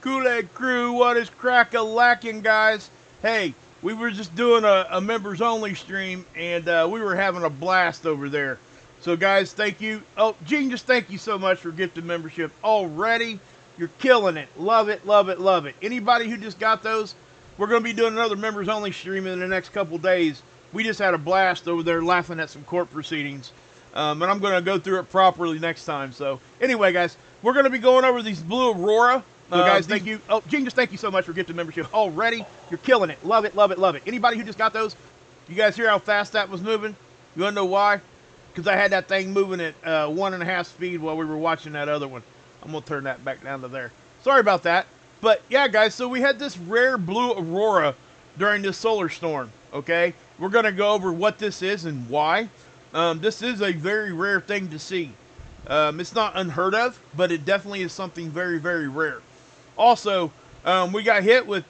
Kool-aid Krew, what is crack-a-lacking, guys? Hey, we were just doing a members-only stream, and we were having a blast over there. So, guys, thank you. Oh, Genius, thank you so much for gifted membership already. You're killing it. Love it, love it, love it. Anybody who just got those, we're going to be doing another members-only stream in the next couple days. We just had a blast over there laughing at some court proceedings. And I'm going to go through it properly next time. So, anyway, guys, we're going to be going over these blue Aurora. So, guys, thank you. Oh, Genius, thank you so much for gifted membership already. You're killing it. Love it, love it, love it. Anybody who just got those, you guys hear how fast that was moving? You want to know why? Because I had that thing moving at 1.5 speed while we were watching that other one. I'm going to turn that back down to there. Sorry about that. But, yeah, guys, so we had this rare blue Aurora during this solar storm, okay? We're going to go over what this is and why. This is a very rare thing to see. It's not unheard of, but it definitely is something very, very rare. Also, we got hit with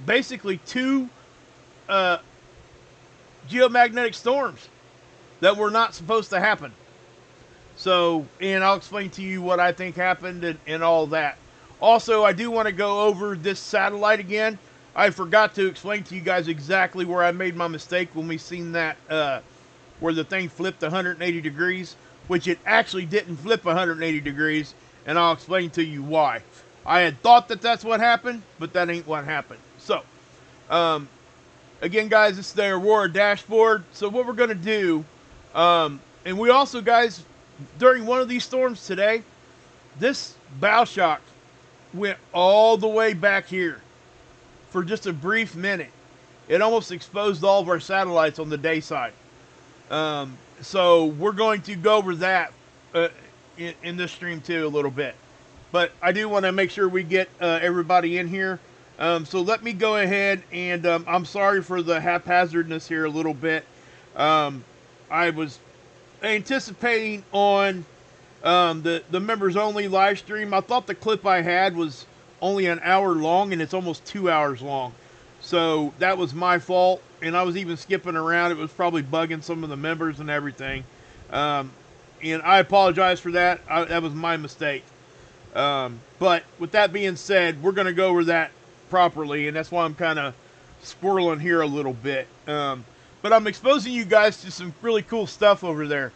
basically two geomagnetic storms that were not supposed to happen. So, and I'll explain to you what I think happened and all that. Also, I do want to go over this satellite again. I forgot to explain to you guys exactly where I made my mistake when we seen that, where the thing flipped 180 degrees, which it actually didn't flip 180 degrees, and I'll explain to you why. I had thought that that's what happened, but that ain't what happened. So, again, guys, this is the Aurora dashboard. So what we're going to do, and we also, guys, during one of these storms today, this bow shock went all the way back here for just a brief minute. It almost exposed all of our satellites on the day side. So we're going to go over that in this stream too a little bit. But I do want to make sure we get everybody in here. So let me go ahead and I'm sorry for the haphazardness here a little bit. I was anticipating on the members only live stream. I thought the clip I had was only an hour long, and it's almost 2 hours long. So that was my fault, and I was even skipping around. It was probably bugging some of the members and everything. And I apologize for that. That was my mistake. But with that being said, we're going to go over that properly, and that's why I'm kind of squirreling here a little bit. But I'm exposing you guys to some really cool stuff over there.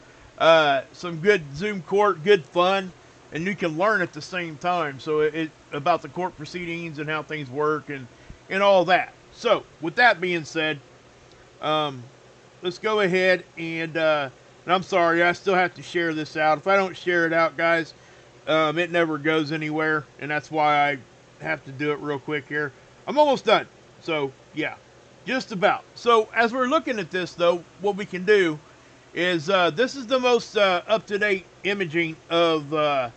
Some good Zoom court, good fun, and you can learn at the same time. So it about the court proceedings and how things work and all that. So with that being said, let's go ahead and I'm sorry, I still have to share this out. If I don't share it out, guys, it never goes anywhere, and that's why I have to do it real quick here. I'm almost done. So yeah, just about. So as we're looking at this, though, what we can do is this is the most up-to-date imaging of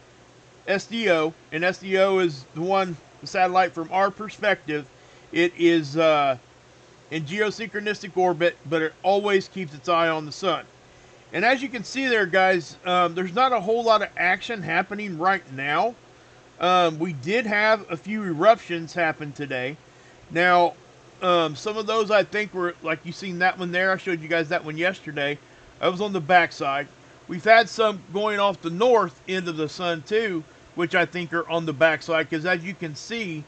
SDO, and SDO is the satellite from our perspective. It is in geosynchronistic orbit, but it always keeps its eye on the sun. And as you can see there, guys, there's not a whole lot of action happening right now. We did have a few eruptions happen today. Now, some of those I think were, like you seen that one there. I showed you guys that one yesterday. I was on the backside. We've had some going off the north end of the sun too, which I think are on the backside, because as you can see,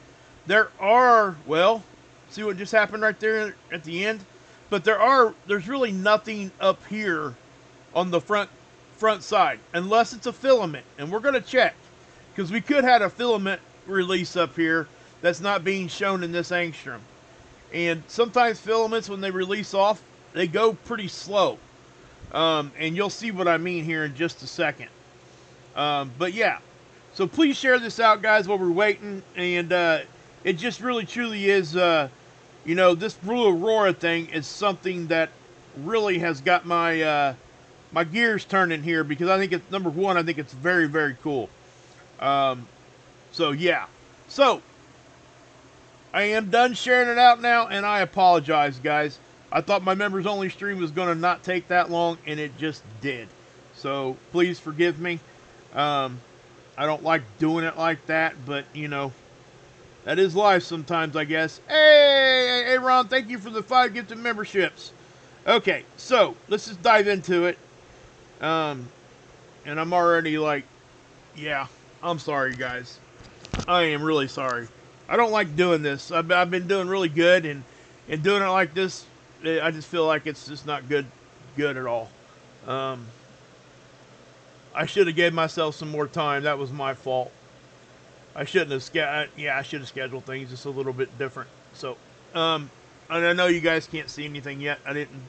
there are, well, see what just happened right there at the end? But there's really nothing up here on the front side, unless it's a filament, and we're going to check, because we could have a filament release up here that's not being shown in this angstrom. And sometimes filaments, when they release off, they go pretty slow. And you'll see what I mean here in just a second. But yeah, so please share this out, guys, while we're waiting. And it just really truly is, you know, this blue Aurora thing is something that really has got my my gears turning here, because I think it's, number one, I think it's very, very cool. So yeah, so I am done sharing it out now, and I apologize, guys. I thought my members only stream was going to not take that long, and it just did. So please forgive me. I don't like doing it like that, but you know, that is life sometimes, I guess. Hey, Ron, thank you for the 5 gifted memberships. Okay, so let's just dive into it. And I'm already like, yeah, I'm sorry, guys. I am really sorry. I don't like doing this. I've been doing really good, and doing it like this, I just feel like it's just not good at all. Um, I should have gave myself some more time. That was my fault. I shouldn't have I should have scheduled things just a little bit different. So, and I know you guys can't see anything yet. I didn't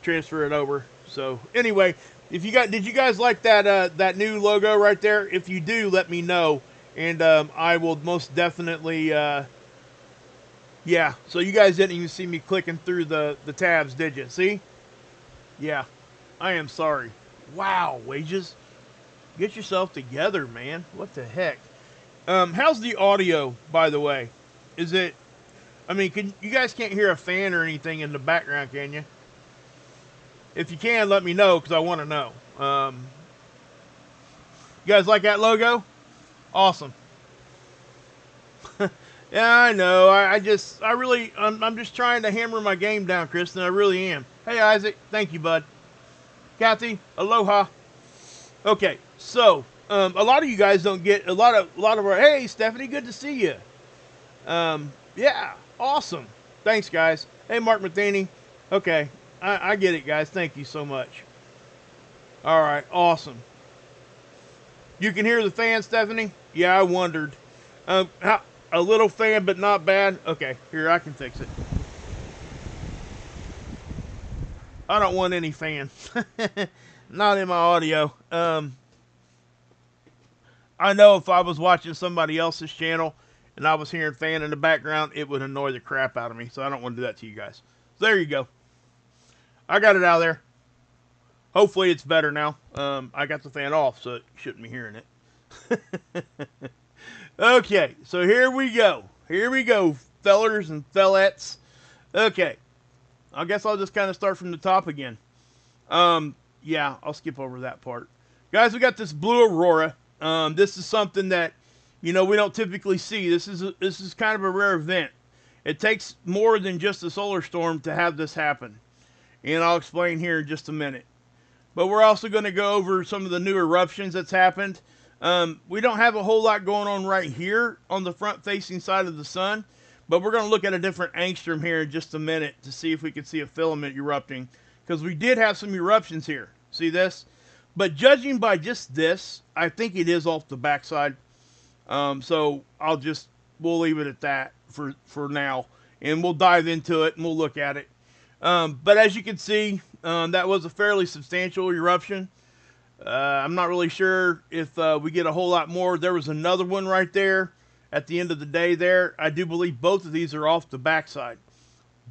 transfer it over. So anyway, if you got, did you guys like that new logo right there? If you do, let me know, and I will most definitely. Yeah. So you guys didn't even see me clicking through the tabs, did you? See? Yeah. I am sorry. Wow, wages. Get yourself together, man. What the heck? How's the audio, by the way? Is it? I mean, you guys can't hear a fan or anything in the background, can you? If you can, let me know because I want to know. You guys like that logo? Awesome. Yeah, I know. I'm just trying to hammer my game down, Kristen. I really am. Hey, Isaac. Thank you, bud. Kathy, aloha. Okay, so a lot of you guys don't get a lot of our. Hey, Stephanie, good to see you. Yeah, awesome. Thanks, guys. Hey, Mark Matheny. Okay, I get it, guys. Thank you so much. All right, awesome. You can hear the fan, Stephanie? Yeah, I wondered. A little fan, but not bad. Okay, here, I can fix it. I don't want any fan. Not in my audio. I know if I was watching somebody else's channel and I was hearing fan in the background, it would annoy the crap out of me. So I don't want to do that to you guys. So there you go. I got it out of there. Hopefully it's better now. I got the fan off, so you shouldn't be hearing it. Okay, so here we go. Here we go, fellers and fellettes. Okay, I guess I'll just kind of start from the top again. Yeah, I'll skip over that part. Guys, we got this blue aurora. This is something that, we don't typically see. This is kind of a rare event. It takes more than just a solar storm to have this happen. And I'll explain here in just a minute. But we're also going to go over some of the new eruptions that's happened. We don't have a whole lot going on right here on the front-facing side of the sun. But we're going to look at a different angstrom here in just a minute to see if we can see a filament erupting. Because we did have some eruptions here. See this? But judging by just this, I think it is off the backside. So we'll leave it at that for now. And we'll dive into it and we'll look at it. But as you can see, that was a fairly substantial eruption. I'm not really sure if we get a whole lot more. There was another one right there at the end of the day there. I do believe both of these are off the backside.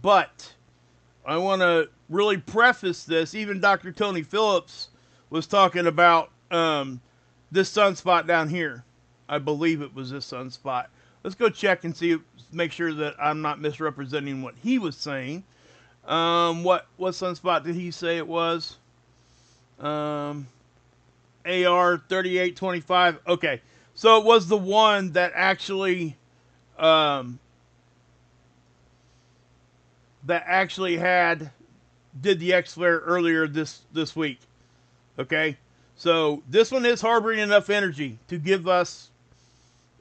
But I want to really preface this. Even Dr. Tony Phillips was talking about this sunspot down here. I believe it was this sunspot. Let's go check and see, make sure that I'm not misrepresenting what he was saying. What sunspot did he say it was? AR 3825. Okay, so it was the one that actually did the X flare earlier this week. Okay, so this one is harboring enough energy to give us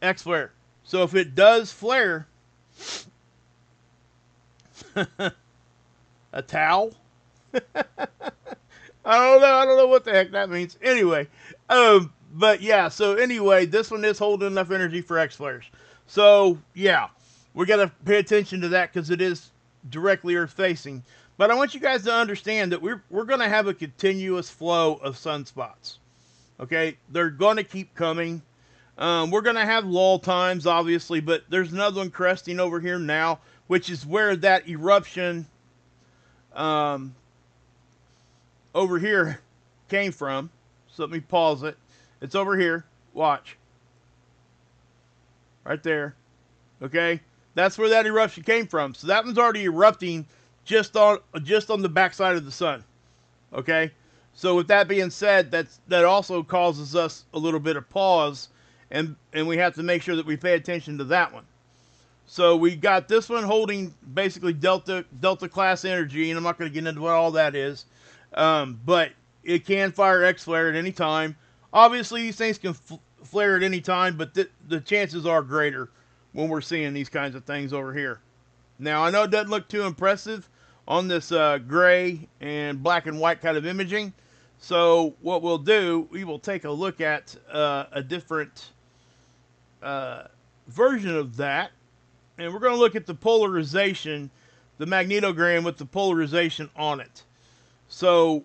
X flare. So if it does flare, a towel. I don't know what the heck that means. Anyway, but yeah, so anyway, this one is holding enough energy for X flares. So yeah, we got to pay attention to that because it is directly Earth facing. But I want you guys to understand that we're going to have a continuous flow of sunspots. Okay, they're going to keep coming. We're going to have lull times, obviously, but there's another one cresting over here now, which is where that eruption over here came from. So let me pause it. It's over here. Watch. Right there. Okay? That's where that eruption came from. So that one's already erupting just on the backside of the sun. Okay? So with that being said, that also causes us a little bit of pause, and we have to make sure that we pay attention to that one. So we got this one holding basically Delta class energy, and I'm not going to get into what all that is. But it can fire X flare at any time. Obviously, these things can flare at any time, but the chances are greater when we're seeing these kinds of things over here. Now, I know it doesn't look too impressive on this gray and black and white kind of imaging. So what we'll do, we will take a look at a different version of that. And we're going to look at the polarization, the magnetogram with the polarization on it. So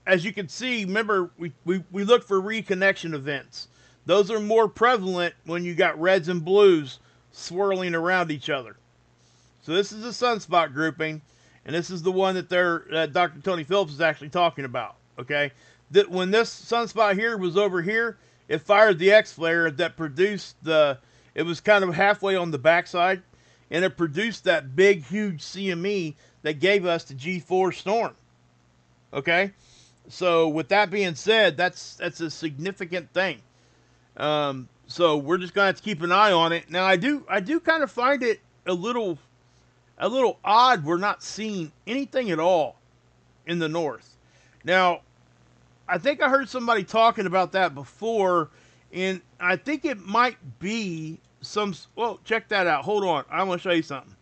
as you can see, remember, we look for reconnection events. Those are more prevalent when you got reds and blues swirling around each other. So this is the sunspot grouping, and this is the one that Dr. Tony Phillips is actually talking about. Okay, that when this sunspot here was over here, it fired the X flare that produced the. It was kind of halfway on the backside, and it produced that big, huge CME that gave us the G4 storm. Okay, so with that being said, that's a significant thing. So we're just gonna have to keep an eye on it. Now I do kind of find it a little odd we're not seeing anything at all in the north. Now, I think I heard somebody talking about that before, and I think it might be some. Well, check that out. Hold on, I want to show you something.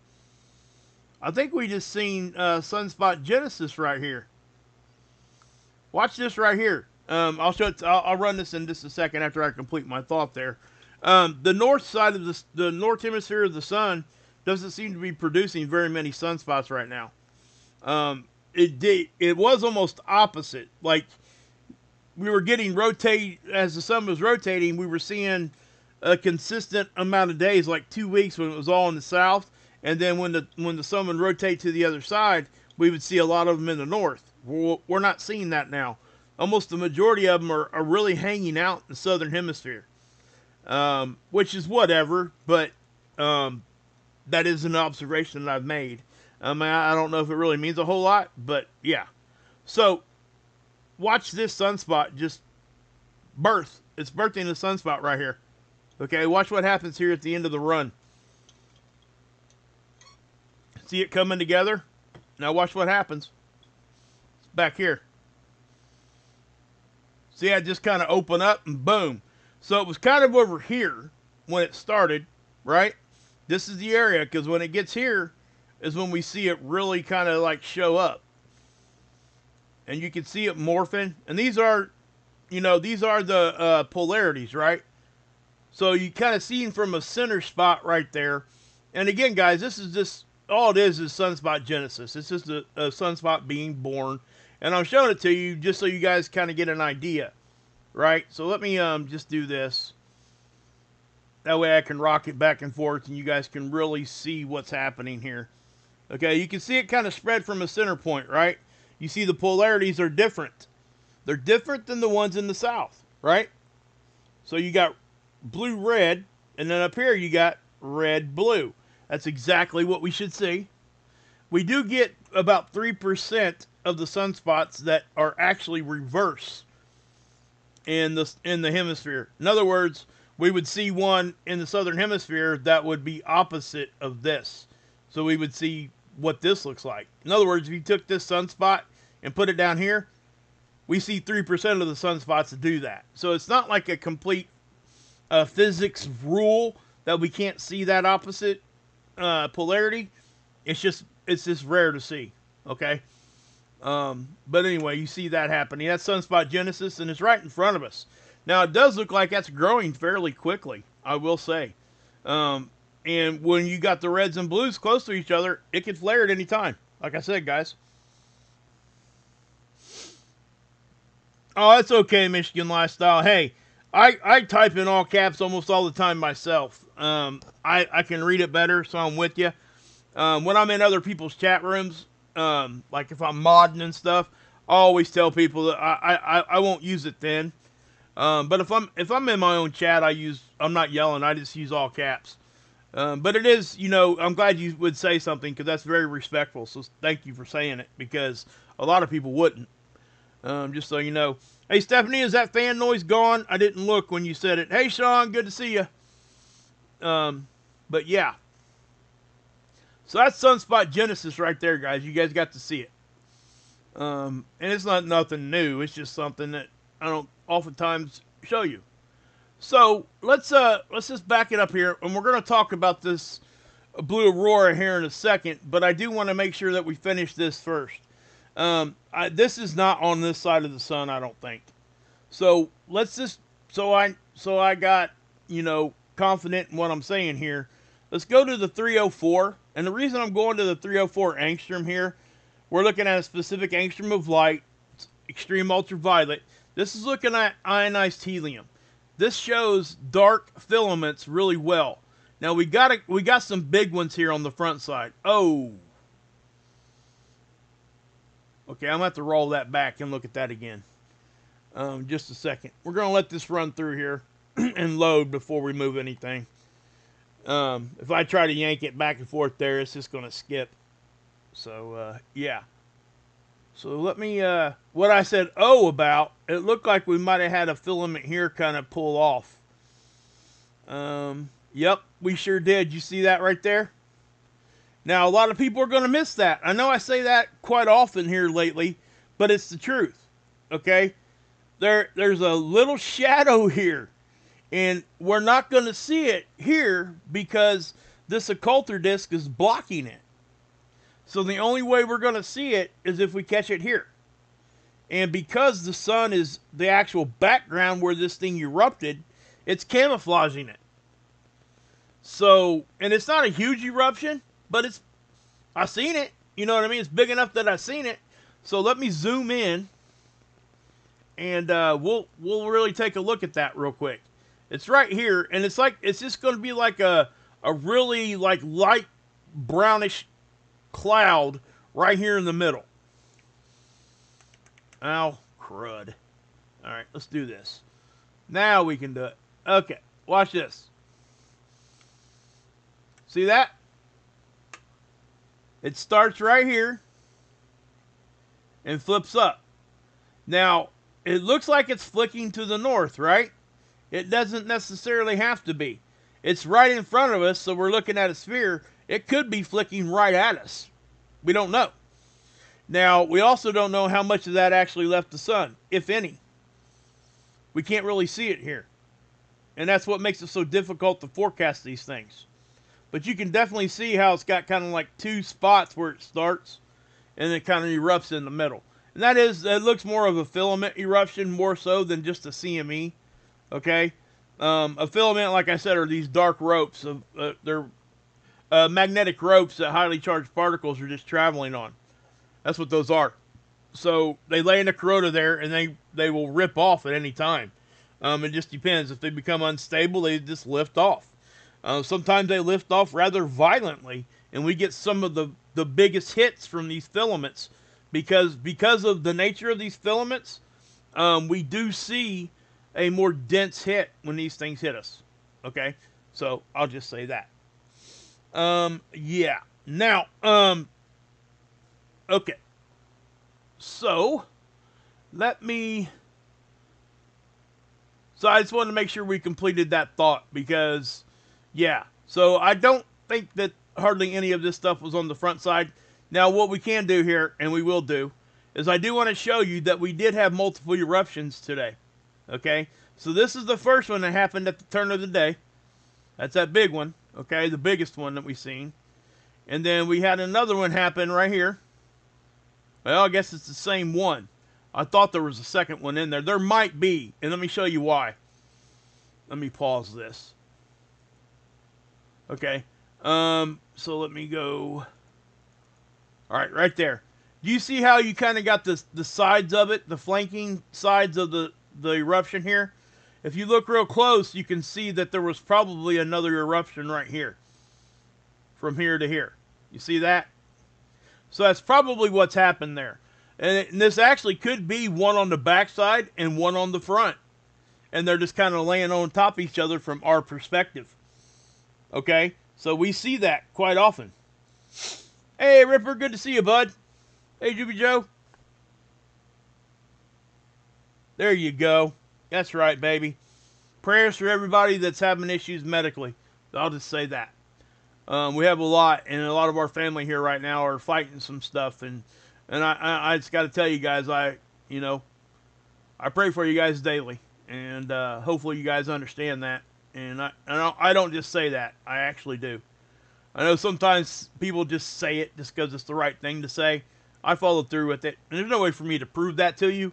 I think we just seen sunspot genesis right here. Watch this right here. I'll show it. I'll run this in just a second after I complete my thought there. The north side of the north hemisphere of the sun doesn't seem to be producing very many sunspots right now. It was almost opposite. Like we were getting rotate as the sun was rotating. We were seeing a consistent amount of days, like 2 weeks when it was all in the south, and then when the sun would rotate to the other side, we would see a lot of them in the north. We're not seeing that now. Almost the majority of them are really hanging out in the southern hemisphere, which is whatever, but that is an observation that I've made. I don't know if it really means a whole lot, but yeah. So, watch this sunspot just birth. It's birthing a sunspot right here. Okay, watch what happens here at the end of the run. See it coming together? Now watch what happens. It's back here. See, I just kind of open up and boom. So it was kind of over here when it started, right? This is the area, because when it gets here is when we see it really kind of like show up. And you can see it morphing. And these are, these are the polarities, right? So you kind of see from a center spot right there. And again, guys, this is just, all it is sunspot genesis. It's just a sunspot being born. And I'm showing it to you just so you guys kind of get an idea, right? So let me just do this. That way I can rock it back and forth and you guys can really see what's happening here. Okay, you can see it kind of spread from a center point, right? You see the polarities are different. They're different than the ones in the south, right? So you got blue-red, and then up here you got red-blue. That's exactly what we should see. We do get about 3% of the sunspots that are actually reverse in the hemisphere. In other words, we would see one in the southern hemisphere that would be opposite of this. So we would see what this looks like. In other words, if you took this sunspot and put it down here, we see 3% of the sunspots that do that. So it's not like a complete physics rule that we can't see that opposite polarity. It's just rare to see. Okay. But anyway, you see that happening. That's sunspot genesis, and it's right in front of us. Now, it does look like that's growing fairly quickly, I will say. And when you got the reds and blues close to each other, it could flare at any time. Like I said, guys. Oh, that's okay, Michigan Lifestyle. Hey, I type in all caps almost all the time myself. I can read it better, so I'm with you. When I'm in other people's chat rooms, like if I'm modding and stuff, I always tell people that I won't use it then. But if I'm in my own chat, I'm not yelling. I just use all caps. But it is, I'm glad you would say something because that's very respectful. So thank you for saying it because a lot of people wouldn't. Just so you know. Hey, Stephanie, is that fan noise gone? I didn't look when you said it. Hey, Sean, good to see you. But yeah. So that's sunspot genesis right there, guys. You guys got to see it. And it's not nothing new. It's just something that I don't oftentimes show you. So let's just back it up here, and we're going to talk about this blue aurora here in a second. But I do want to make sure that we finish this first. This is not on this side of the sun, I don't think. So let's just so I got confident in what I'm saying here. Let's go to the 304, and the reason I'm going to the 304 angstrom here, we're looking at a specific angstrom of light, extreme ultraviolet. This is looking at ionized helium. This shows dark filaments really well. Now we got some big ones here on the front side. Oh. Okay, I'm gonna have to roll that back and look at that again. Just a second. We're gonna let this run through here and load before we move anything. If I try to yank it back and forth there, it's just gonna skip. So yeah. So let me, what I said oh about, it looked like we might have had a filament here kind of pull off. Yep, we sure did. You see that right there? Now, a lot of people are going to miss that. I know I say that quite often here lately, but it's the truth, okay? There's a little shadow here, and we're not going to see it here because this occulter disc is blocking it. So the only way we're going to see it is if we catch it here. And because the sun is the actual background where this thing erupted, it's camouflaging it. So, and it's not a huge eruption, but I've seen it. You know what I mean? It's big enough that I've seen it. So let me zoom in, and we'll really take a look at that real quick. It's right here, and it's just going to be like a really like light brownish cloud right here in the middle. Ow, crud. All right, let's do this. Now we can do it. Okay, watch this. See that? It starts right here and flips up. Now, it looks like it's flicking to the north, right? It doesn't necessarily have to be. It's right in front of us, so we're looking at a sphere. It could be flicking right at us. We don't know. Now, we also don't know how much of that actually left the sun, if any. We can't really see it here. And that's what makes it so difficult to forecast these things. But you can definitely see how it's got kind of like two spots where it starts and it kind of erupts in the middle. And it looks more of a filament eruption more so than just a CME. Okay? A filament, like I said, are these dark ropes. They're magnetic ropes that highly charged particles are just traveling on. That's what those are. So they lay in a corona there, and they will rip off at any time. It just depends. If they become unstable, they just lift off. Sometimes they lift off rather violently, and we get some of the biggest hits from these filaments because of the nature of these filaments. We do see a more dense hit when these things hit us. Okay, so I'll just say that. Yeah. Now, okay. So, So I just wanted to make sure we completed that thought because, yeah. So I don't think that hardly any of this stuff was on the front side. Now, what we can do here, and we will do, is I do want to show you that we did have multiple eruptions today. Okay? So this is the first one that happened at the turn of the day. That's that big one. Okay? The biggest one that we've seen. And then we had another one happen right here. Well, I guess it's the same one. I thought there was a second one in there. There might be. And let me show you why. Let me pause this. Okay. So let me go. Alright, right there. Do you see how you kind of got the sides of it? The flanking sides of the eruption here? If you look real close, you can see that there was probably another eruption right here. From here to here. You see that? So that's probably what's happened there. And this actually could be one on the backside and one on the front. And they're just kind of laying on top of each other from our perspective. Okay? So we see that quite often. Hey, Ripper, good to see you, bud. Hey, Juby Joe. There you go. That's right, baby. Prayers for everybody that's having issues medically. I'll just say that. We have a lot, and a lot of our family here right now are fighting some stuff, and I just got to tell you guys, I pray for you guys daily. And hopefully you guys understand that. And I don't just say that. I actually do. I know sometimes people just say it just because it's the right thing to say. I follow through with it. And there's no way for me to prove that to you.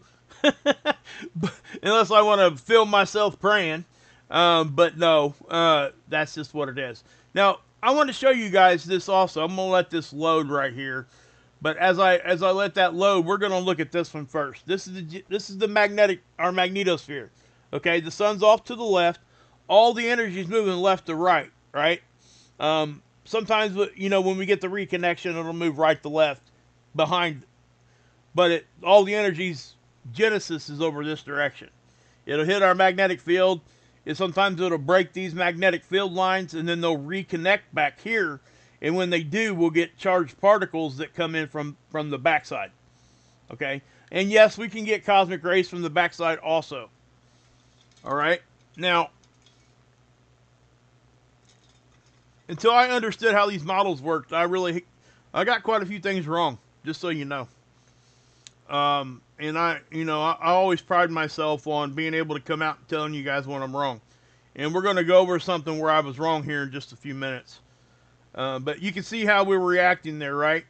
Unless I want to film myself praying. But no, that's just what it is. Now, I want to show you guys this also. I'm going to let this load right here. But as I let that load, we're going to look at this one first. This is the our magnetosphere. Okay, the sun's off to the left. All the energy is moving left to right, right? Sometimes, you know, when we get the reconnection, it'll move right to left behind. But all the energy's genesis is over this direction. It'll hit our magnetic field. Sometimes it'll break these magnetic field lines, and then they'll reconnect back here. And when they do, we'll get charged particles that come in from the backside. Okay? And yes, we can get cosmic rays from the backside also. All right? Now, until I understood how these models worked, I got quite a few things wrong, just so you know. And I always pride myself on being able to come out and telling you guys when I'm wrong. And we're going to go over something where I was wrong here in just a few minutes. But you can see how we're reacting there, right?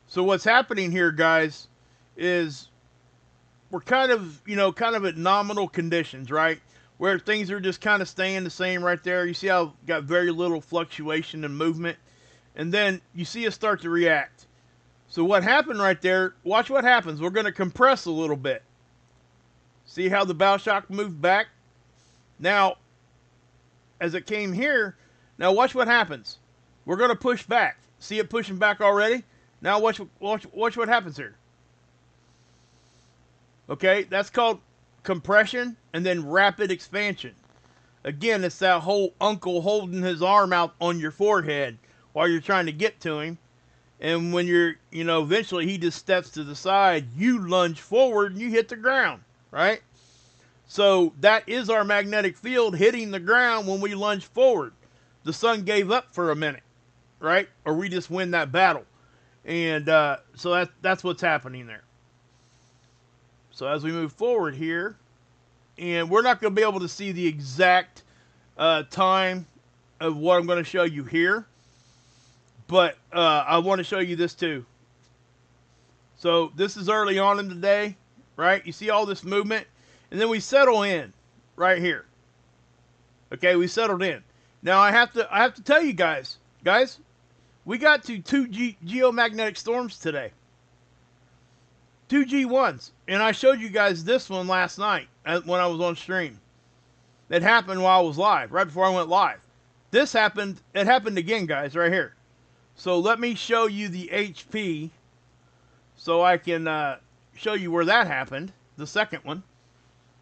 So what's happening here, guys, is we're kind of at nominal conditions, right? Where things are just kind of staying the same right there. You see how I've got very little fluctuation and movement. And then you see it start to react. So what happened right there, watch what happens. We're going to compress a little bit. See how the bow shock moved back? Now, as it came here, now watch what happens. We're going to push back. See it pushing back already? Now watch what happens here. Okay, that's called compression and then rapid expansion. Again, it's that whole uncle holding his arm out on your forehead while you're trying to get to him. And when you're, eventually he just steps to the side, you lunge forward and you hit the ground, right? So that is our magnetic field hitting the ground when we lunge forward. The sun gave up for a minute, right? Or we just win that battle. And so that's what's happening there. So as we move forward here, and we're not going to be able to see the exact time of what I'm going to show you here. But I want to show you this too. So this is early on in the day, right? You see all this movement, and then we settle in right here. Okay, we settled in. Now I have to tell you guys, we got to 2 geomagnetic storms today. 2 G1s, and I showed you guys this one last night when I was on stream. It happened while I was live, right before I went live. This happened. It happened again, guys, right here. So let me show you the HP so I can show you where that happened, the second one.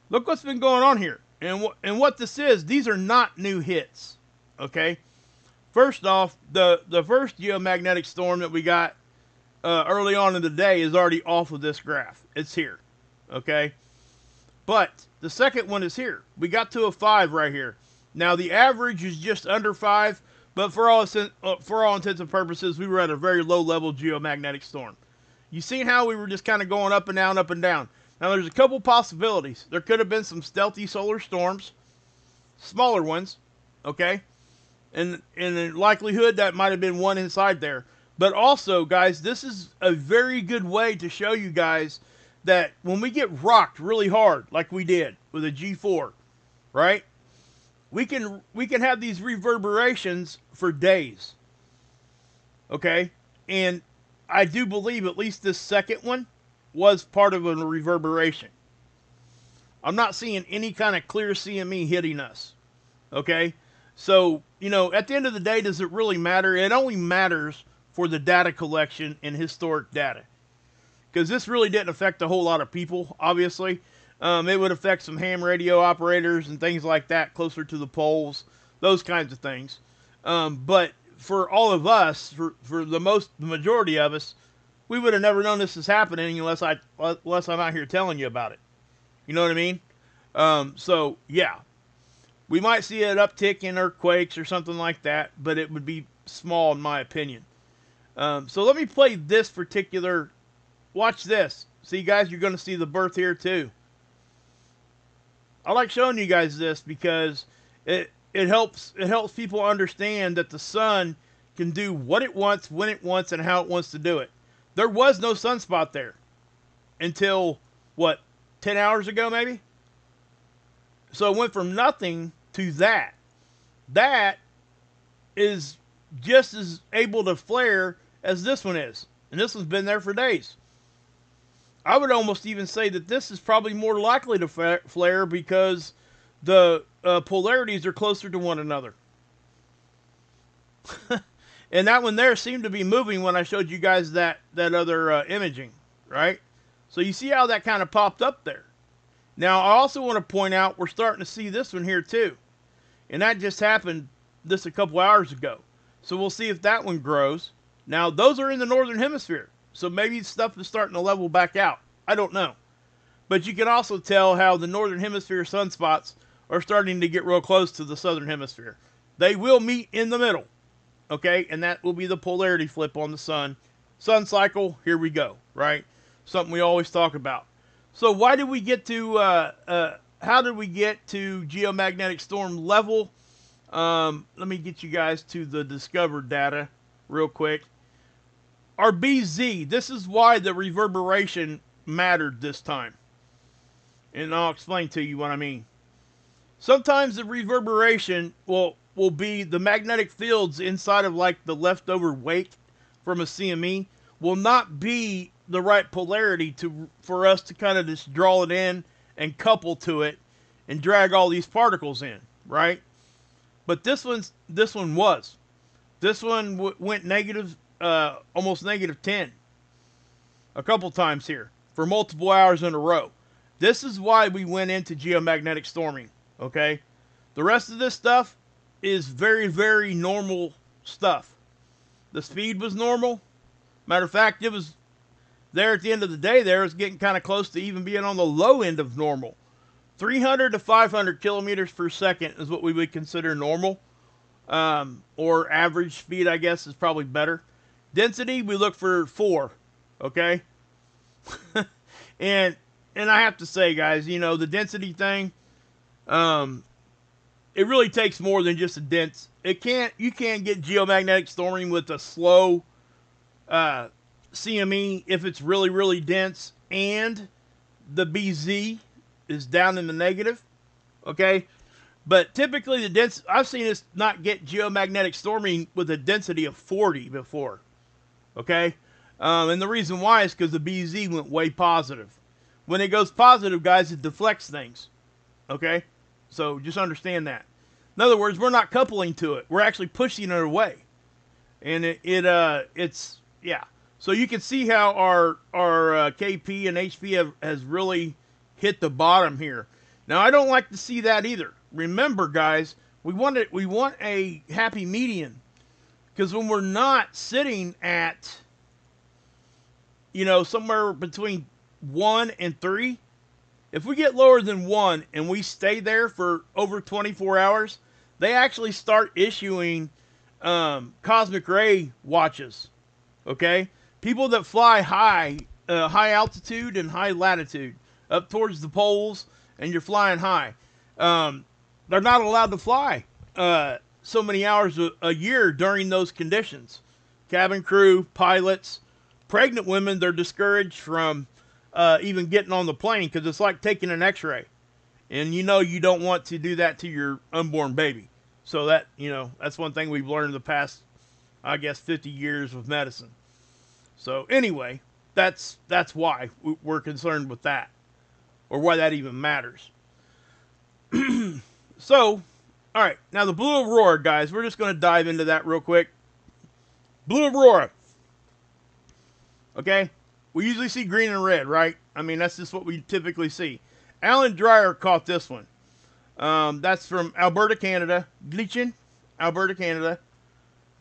Look what's been going on here. And what this is, these are not new hits, okay? First off, the first geomagnetic storm that we got early on in the day is already off of this graph. It's here, okay? But the second one is here. We got to a 5 right here. Now the average is just under 5. But for all intents and purposes, we were at a very low-level geomagnetic storm. You seen how we were just kind of going up and down, up and down. Now, there's a couple possibilities. There could have been some stealthy solar storms, smaller ones, okay? And in likelihood, that might have been one inside there. But also, guys, this is a very good way to show you guys that when we get rocked really hard, like we did with a G4, right? We can have these reverberations for days. Okay? And I do believe at least this second one was part of a reverberation. I'm not seeing any kind of clear CME hitting us. Okay? So, at the end of the day, does it really matter? It only matters for the data collection and historic data. Because this really didn't affect a whole lot of people, obviously. It would affect some ham radio operators and things like that closer to the poles, those kinds of things. But for all of us, for the majority of us, we would have never known this is happening unless I'm out here telling you about it. You know what I mean? So yeah, we might see an uptick in earthquakes or something like that, but it would be small in my opinion. So let me play this particular. Watch this. See, guys, you're going to see the birth here too. I like showing you guys this because it helps people understand that the sun can do what it wants, when it wants, and how it wants to do it. There was no sunspot there until what, 10 hours ago maybe? So it went from nothing to that. That is just as able to flare as this one is. And this one's been there for days. I would almost even say that this is probably more likely to flare because the polarities are closer to one another. And that one there seemed to be moving when I showed you guys that other imaging, right? So you see how that kind of popped up there. Now, I also want to point out we're starting to see this one here too. And that just happened this a couple hours ago. So we'll see if that one grows. Now, those are in the northern hemisphere. So maybe stuff is starting to level back out. I don't know. But you can also tell how the northern hemisphere sunspots are starting to get real close to the southern hemisphere. They will meet in the middle. Okay? And that will be the polarity flip on the sun. Sun cycle, here we go. Right? Something we always talk about. So why did we get to, how did we get to geomagnetic storm level? Let me get you guys to the discovered data real quick. Our BZ, this is why the reverberation mattered this time. And I'll explain to you what I mean. Sometimes the reverberation will be the magnetic fields inside of like the leftover wake from a CME will not be the right polarity for us to kind of just draw it in and couple to it and drag all these particles in, right? But this one was. This one went negative, almost negative 10 a couple times here for multiple hours in a row. This is why we went into geomagnetic storming, okay? The rest of this stuff is very, very normal stuff. The speed was normal. Matter of fact, it was there at the end of the day there, it's getting kind of close to even being on the low end of normal. 300 to 500 kilometers per second is what we would consider normal. Or average speed, I guess, is probably better. Density, we look for 4. Okay? and I have to say, guys, you know, the density thing, it really takes more than just a dense. You can't get geomagnetic storming with a slow CME if it's really, really dense and the BZ is down in the negative. Okay? But typically the dense, I've seen us not get geomagnetic storming with a density of 40 before. Okay? And the reason why is because the BZ went way positive. When it goes positive, guys, it deflects things. Okay? So just understand that. In other words, we're not coupling to it. We're actually pushing it away. And it's, yeah. So you can see how our KP and HP has really hit the bottom here. Now, I don't like to see that either. Remember, guys, we want a happy median. Because when we're not sitting at, you know, somewhere between 1 and 3, if we get lower than 1 and we stay there for over 24 hours, they actually start issuing cosmic ray watches. Okay? People that fly high altitude and high latitude, up towards the poles, and you're flying high, they're not allowed to fly so many hours a year during those conditions. Cabin crew, pilots, pregnant women, they're discouraged from even getting on the plane because it's like taking an x-ray. And you know you don't want to do that to your unborn baby. So that, you know, that's one thing we've learned in the past, I guess, 50 years of medicine. So anyway, that's why we're concerned with that, or why that even matters. So, all right, now the blue aurora, guys, we're just going to dive into that real quick. Blue aurora. Okay, we usually see green and red, right? I mean, that's just what we typically see. Alan Dreyer caught this one. That's from Alberta, Canada. Gleichen, Alberta, Canada.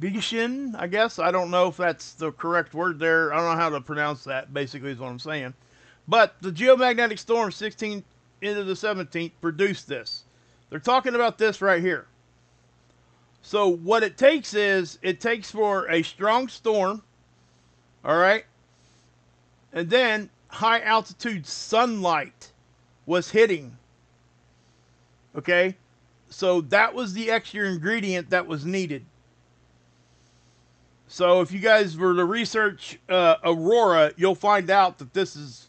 Gleichen, I guess. I don't know if that's the correct word there. I don't know how to pronounce that, basically, is what I'm saying. But the geomagnetic storm 16th into the 17th produced this. They're talking about this right here. So what it takes is, it takes for a strong storm, all right, and then high altitude sunlight was hitting Okay, so that was the extra ingredient that was needed. So if you guys were to research Aurora, you'll find out that this is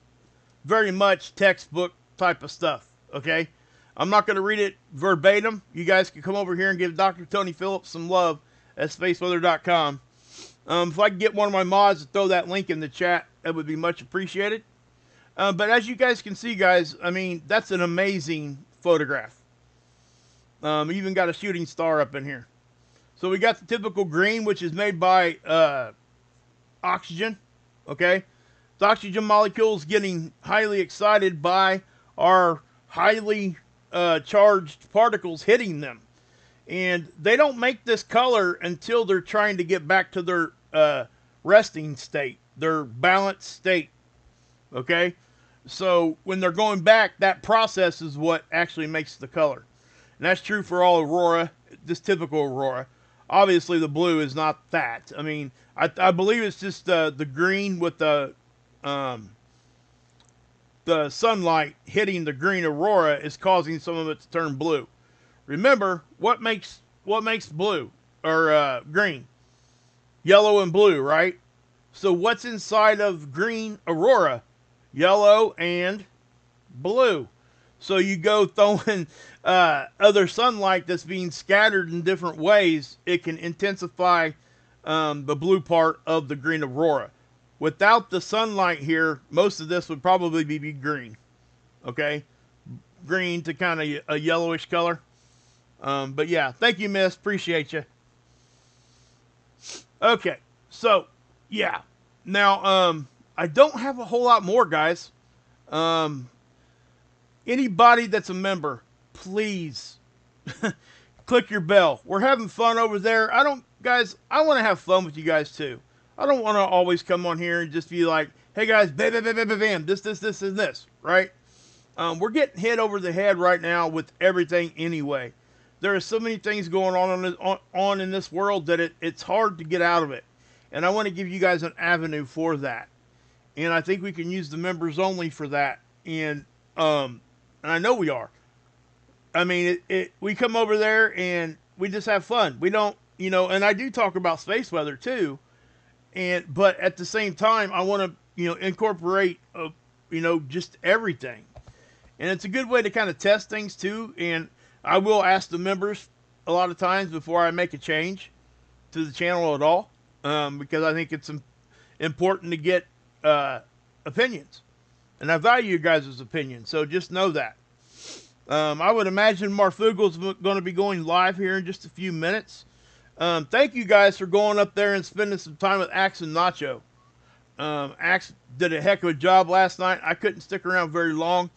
very much textbook type of stuff. Okay, I'm not going to read it verbatim. You guys can come over here and give Dr. Tony Phillips some love at spaceweather.com. If I can get one of my mods to throw that link in the chat, that would be much appreciated. But as you guys can see, guys, I mean, that's an amazing photograph. Even got a shooting star up in here. So we got the typical green, which is made by oxygen. Okay, the oxygen molecules getting highly excited by our highly charged particles hitting them. And they don't make this color until they're trying to get back to their resting state, their balanced state. Okay? So when they're going back, that process is what actually makes the color. And that's true for all Aurora, this typical Aurora. Obviously, the blue is not that. I mean, I believe it's just the green with the sunlight hitting the green Aurora is causing some of it to turn blue. Remember, what makes blue or green? Yellow and blue, right? So what's inside of green Aurora? Yellow and blue. So you go throwing other sunlight that's being scattered in different ways, it can intensify the blue part of the green Aurora. Without the sunlight here, most of this would probably be green. Okay? Green to kind of a yellowish color. But yeah, thank you, miss. Appreciate you. Okay, so yeah. Now, I don't have a whole lot more, guys. Anybody that's a member, please click your bell. We're having fun over there. I want to have fun with you guys too. I don't want to always come on here and just be like, hey guys, bam, bam, bam, bam, bam, bam, this, and this, right? We're getting hit over the head right now with everything anyway. There are so many things going on in this world that it's hard to get out of it. And I want to give you guys an avenue for that. And I think we can use the members only for that. And I know we are. I mean, we come over there and we just have fun. We don't, and I do talk about space weather too. But at the same time, I want to, incorporate, just everything. And it's a good way to kind of test things too. And I will ask the members a lot of times before I make a change to the channel at all. Because I think it's important to get opinions. And I value you guys' opinions. So just know that. I would imagine Marfugel's going to be going live here in just a few minutes. Thank you guys for going up there and spending some time with Axe and Nacho. Axe did a heck of a job last night. I couldn't stick around very long.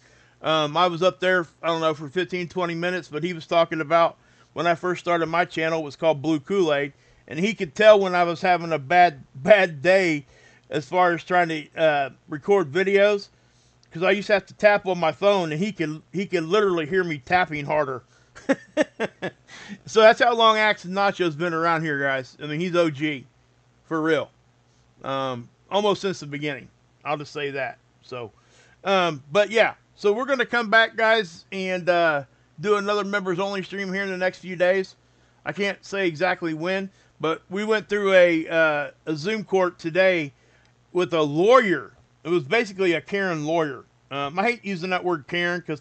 I was up there, I don't know, for 15, 20 minutes, but he was talking about when I first started my channel, it was called Blue Kool-Aid, and he could tell when I was having a bad day as far as trying to record videos, because I used to have to tap on my phone, and he could literally hear me tapping harder. So that's how long Axe and Nacho's been around here, guys. I mean, he's OG, for real. Almost since the beginning. I'll just say that. So, but yeah. So we're going to come back, guys, and do another members-only stream here in the next few days. I can't say exactly when, but we went through a Zoom court today with a lawyer. It was basically a Karen lawyer. I hate using that word Karen because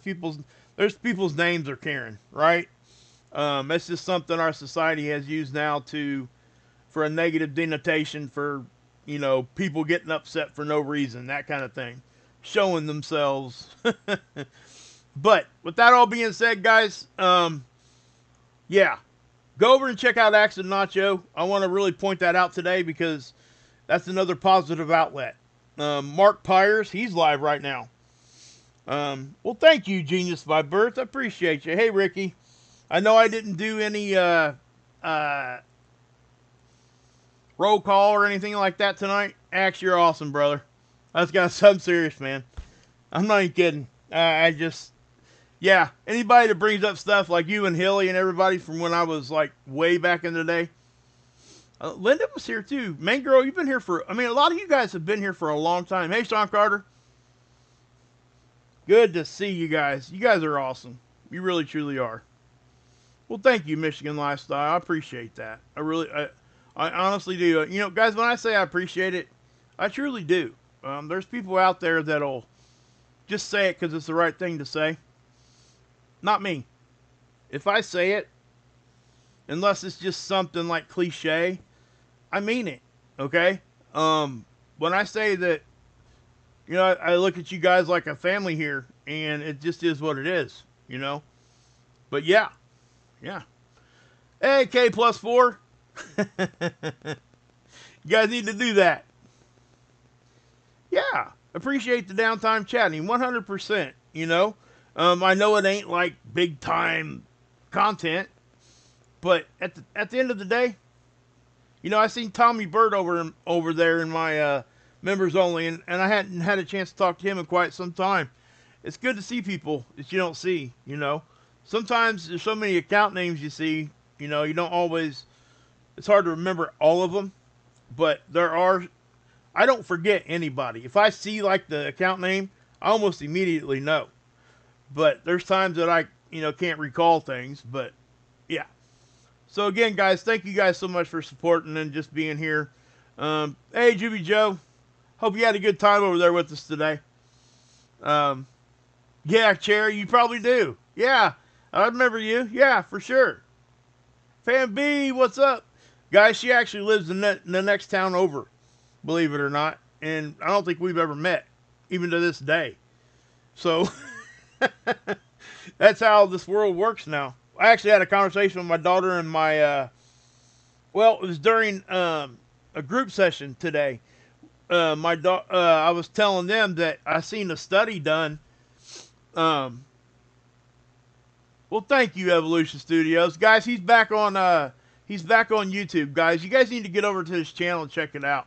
there's people's names are Karen, right? That's just something our society has used now for a negative denotation for, people getting upset for no reason, that kind of thing. Showing themselves. But with that all being said, guys, yeah, go over and check out Axe and Nacho. I want to really point that out today because that's another positive outlet. Mark Pyers, he's live right now. Well, thank you, Genius by Birth. I appreciate you. Hey, Ricky. I know I didn't do any roll call or anything like that tonight. Axe, you're awesome, brother. I'm serious, man. I'm not even kidding. Yeah, anybody that brings up stuff like you and Hilly and everybody from when I was like way back in the day. Linda was here too. Main girl, you've been here a lot of you guys have been here for a long time. Hey, Sean Carter. Good to see you guys. You guys are awesome. You really, truly are. Well, thank you, Michigan Lifestyle. I appreciate that. I honestly do. You know, guys, when I say I appreciate it, I truly do. There's people out there that'll just say it because it's the right thing to say. Not me. If I say it, unless it's just something like cliche, I mean it. Okay? When I say that, you know, I look at you guys like a family here, and it just is what it is, you know? But yeah, yeah. Hey, K plus 4. You guys need to do that. Yeah. Appreciate the downtime chatting, 100%, you know? I know it ain't like big time content, but at the end of the day, you know, I seen Tommy Bird over there in my members only, and I hadn't had a chance to talk to him in quite some time. It's good to see people that you don't see, you know. Sometimes there's so many account names you see, you know, you don't always, it's hard to remember all of them, but there are, I don't forget anybody. If I see like the account name, I almost immediately know. But there's times that I, you know, can't recall things, but yeah. So again, guys, thank you guys so much for supporting and just being here. Hey, Juby Joe, hope you had a good time over there with us today. Yeah, Cherry, you probably do. Yeah, I remember you. Yeah, for sure. Fan B, what's up? Guys, she actually lives in the next town over, believe it or not. And I don't think we've ever met, even to this day. So, that's how this world works now. I actually had a conversation with my daughter and my, well, it was during a group session today. I was telling them that I seen a study done. Well, thank you, Evolution Studios, guys. He's back on YouTube, guys. You guys need to get over to his channel and check it out.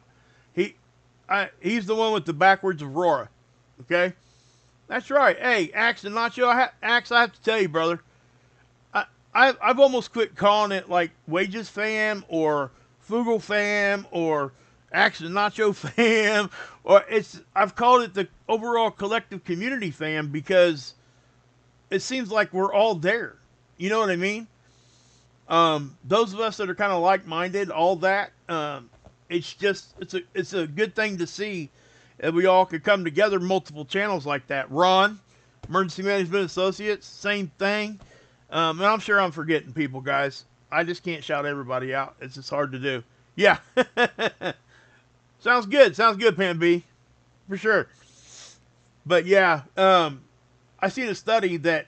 He's the one with the backwards Aurora. Okay, that's right. Hey, Axe and Nacho, Axe, I have to tell you, brother. I've almost quit calling it like Wages Fam or Fugal Fam or Axe and Nacho Fam, or I've called it the overall collective community fam because it seems like we're all there. You know what I mean? Those of us that are kind of like-minded, all that, it's a good thing to see that we all could come together, multiple channels like that. Ron, Emergency Management Associates, same thing. And I'm sure I'm forgetting people, guys. I just can't shout everybody out. It's just hard to do. Yeah. Sounds good. Sounds good, Pan B. For sure. But yeah, I seen a study that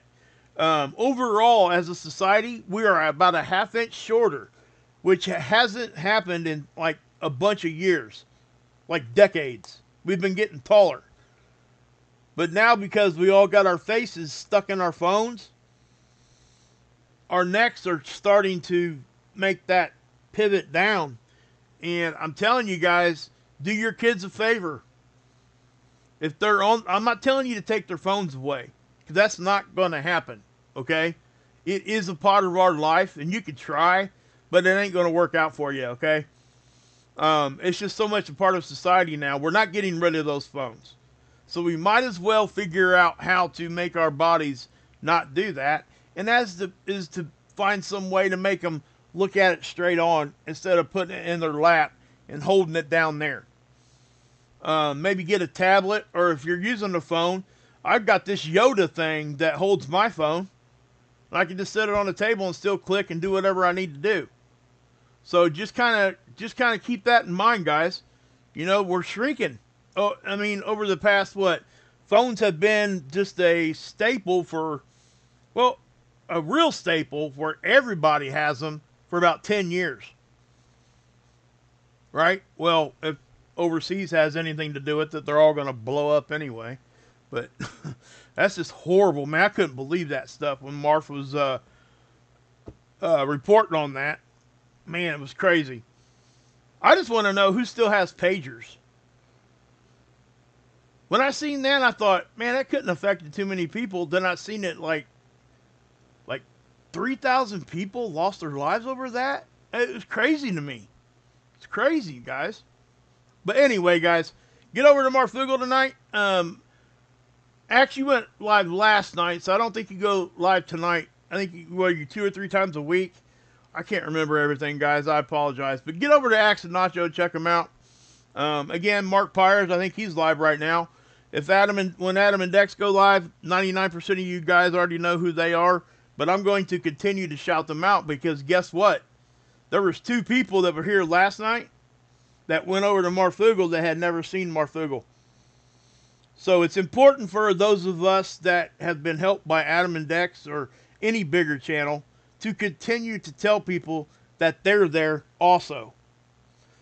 overall as a society, we are about a half-inch shorter, which hasn't happened in like a bunch of years, like decades. We've been getting taller. But now because we all got our faces stuck in our phones, our necks are starting to make that pivot down. And I'm telling you guys, do your kids a favor. If they're on, I'm not telling you to take their phones away, because that's not going to happen, okay? It is a part of our life, and you can try, but it ain't going to work out for you, okay? It's just so much a part of society now. We're not getting rid of those phones. So we might as well figure out how to make our bodies not do that. And that is to find some way to make them look at it straight on instead of putting it in their lap and holding it down there. Maybe get a tablet, or if you're using the phone, I've got this Yoda thing that holds my phone. I can just set it on the table and still click and do whatever I need to do. So just kind of keep that in mind, guys. You know, we're shrinking. Oh, I mean, over the past, phones have been just a staple for, well, a real staple where everybody has them for about 10 years. Right? Well, if overseas has anything to do with it, they're all going to blow up anyway. But that's just horrible, man. I couldn't believe that stuff when Marf was reporting on that. Man, it was crazy. I just want to know who still has pagers. When I seen that, I thought, man, that couldn't have affected too many people. Then I seen it like 3,000 people lost their lives over that. It was crazy to me. It's crazy, guys. But anyway, guys, get over to Marfugal tonight. actually went live last night, so I don't think you go live tonight. I think you 2 or 3 times a week. I can't remember everything, guys. I apologize. But get over to Axe and Nacho and check them out. Again, Mark Pyers, I think he's live right now. When Adam and Dex go live, 99% of you guys already know who they are. But I'm going to continue to shout them out because guess what? There was 2 people that were here last night that went over to Marfugel that had never seen Marfugel. So it's important for those of us that have been helped by Adam and Dex or any bigger channel to continue to tell people that they're there also.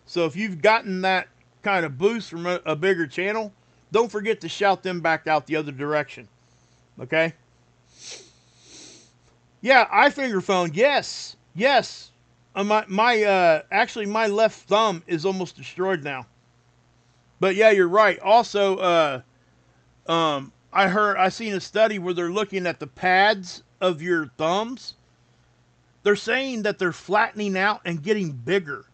So if you've gotten that kind of boost from a bigger channel, don't forget to shout them back out the other direction. Okay? Yeah, iFinger phone. Yes. Yes. Actually, my left thumb is almost destroyed now. But yeah, you're right. Also, I seen a study where they're looking at the pads of your thumbs. They're saying that they're flattening out and getting bigger.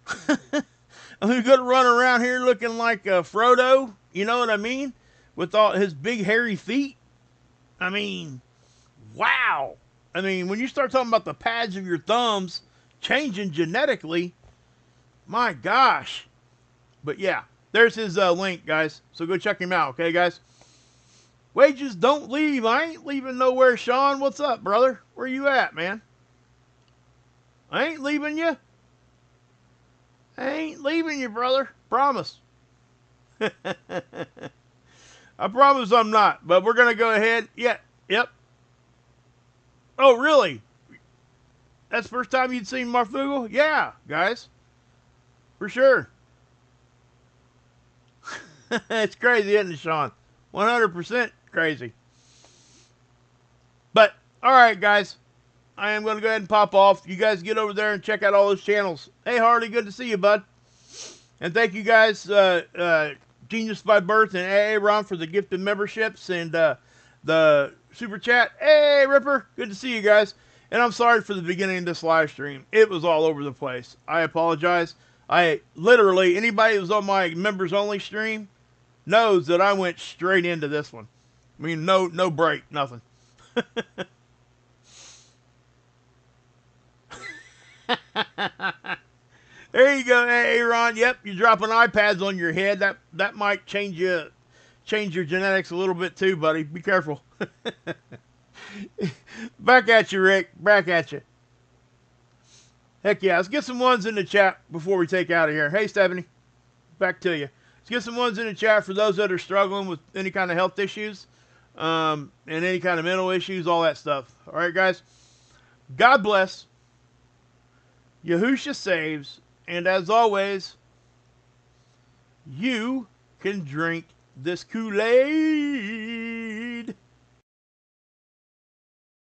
I mean, you're gonna run around here looking like Frodo. You know what I mean? With all his big hairy feet. I mean, wow. I mean, when you start talking about the pads of your thumbs changing genetically, my gosh. But yeah, there's his link, guys. So go check him out, okay, guys? Wages don't leave. I ain't leaving nowhere, Sean. What's up, brother? Where you at, man? I ain't leaving you. I ain't leaving you, brother. Promise. I promise I'm not. But we're going to go ahead. Yeah, yep. Oh, really? That's the first time you'd seen Marfugel? Yeah, guys. For sure. It's crazy, isn't it, Sean? 100% crazy. But, alright, guys. I am going to go ahead and pop off. You guys get over there and check out all those channels. Hey, Harley, good to see you, bud. And thank you guys, Genius by Birth and Aaron for the gifted memberships and the super chat. Hey, Ripper, good to see you guys. And I'm sorry for the beginning of this live stream. It was all over the place. I apologize. Literally, anybody who's on my members only stream knows that I went straight into this one. I mean, no break, nothing. There you go, Aaron. Yep, you're dropping iPads on your head. That might change your genetics a little bit too, buddy. Be careful. Back at you, Rick. Back at you. Heck yeah. Let's get some ones in the chat before we take out of here. Hey, Stephanie. Back to you. Let's get some ones in the chat for those that are struggling with any kind of health issues and any kind of mental issues, all that stuff. All right, guys. God bless. Yahusha saves. And as always, you can drink this Kool-Aid.